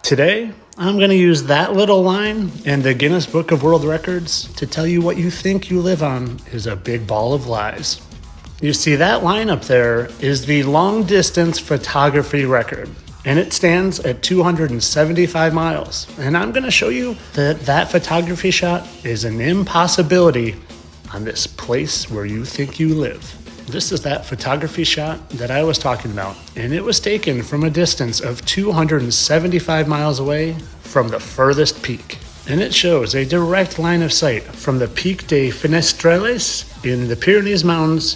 Today, I'm going to use that little line in the Guinness Book of World Records to tell you what you think you live on is a big ball of lies. You see, that line up there is the long distance photography record, and it stands at 275 miles. And I'm going to show you that that photography shot is an impossibility on this place where you think you live. This is that photography shot that I was talking about, and it was taken from a distance of 275 miles away from the furthest peak. And it shows a direct line of sight from the Pic des Fenestrelles in the Pyrenees Mountains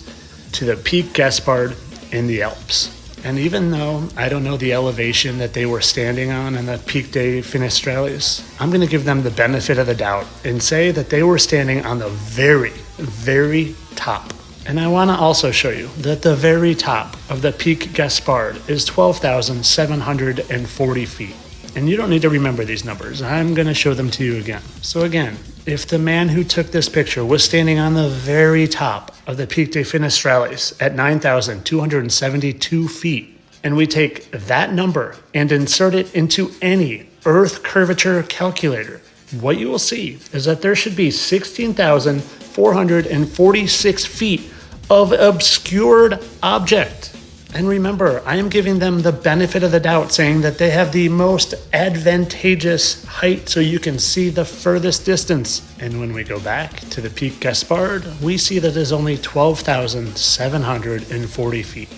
to the Pic Gaspard in the Alps. And even though I don't know the elevation that they were standing on in the Pic des Fenestrelles, I'm going to give them the benefit of the doubt and say that they were standing on the very, very top. And I want to also show you that the very top of the Pic Gaspard is 12,740 feet. And you don't need to remember these numbers. I'm going to show them to you again. So again, if the man who took this picture was standing on the very top of the Pic des Fenestrelles at 9,272 feet, and we take that number and insert it into any Earth curvature calculator, what you will see is that there should be 16,446 feet of obscured object. And remember, I am giving them the benefit of the doubt, saying that they have the most advantageous height so you can see the furthest distance. And when we go back to the Pic Gaspard, we see that it is only 12,740 feet.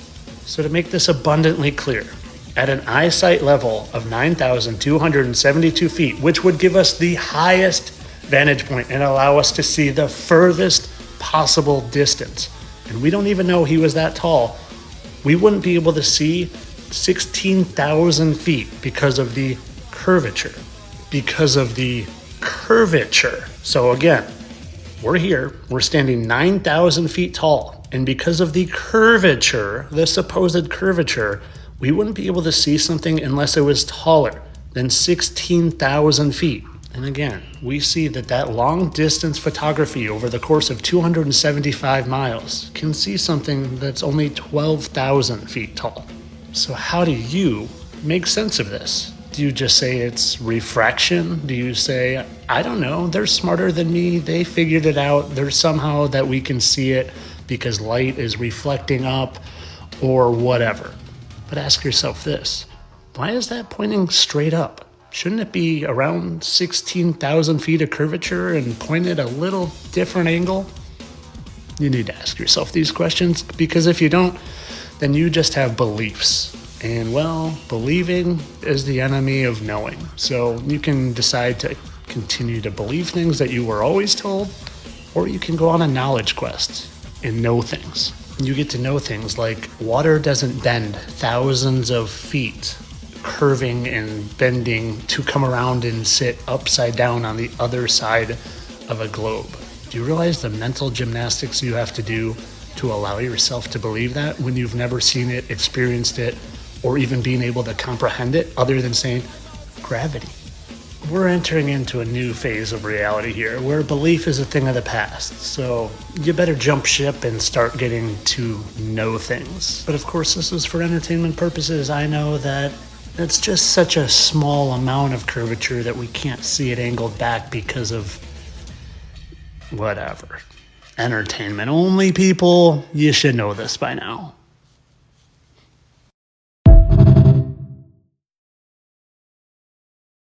So to make this abundantly clear, at an eyesight level of 9,272 feet, which would give us the highest vantage point and allow us to see the furthest possible distance, and we don't even know he was that tall, we wouldn't be able to see 16,000 feet because of the curvature. So again, we're here, we're standing 9,000 feet tall, and because of the curvature, the supposed curvature, we wouldn't be able to see something unless it was taller than 16,000 feet. And again, we see that long distance photography over the course of 275 miles can see something that's only 12,000 feet tall. So how do you make sense of this? Do you just say it's refraction? Do you say, I don't know, they're smarter than me, they figured it out, there's somehow that we can see it because light is reflecting up or whatever? But ask yourself this, why is that pointing straight up? Shouldn't it be around 16,000 feet of curvature and pointed a little different angle? You need to ask yourself these questions, because if you don't, then you just have beliefs. And well, believing is the enemy of knowing. So you can decide to continue to believe things that you were always told, or you can go on a knowledge quest and know things. You get to know things like water doesn't bend thousands of feet, curving and bending to come around and sit upside down on the other side of a globe. Do you realize the mental gymnastics you have to do to allow yourself to believe that when you've never seen it, experienced it, or even being able to comprehend it other than saying gravity? We're entering into a new phase of reality here where belief is a thing of the past. So you better jump ship and start getting to know things. But of course, this is for entertainment purposes. I know that it's just such a small amount of curvature that we can't see it angled back because of whatever. Entertainment only, people. You should know this by now.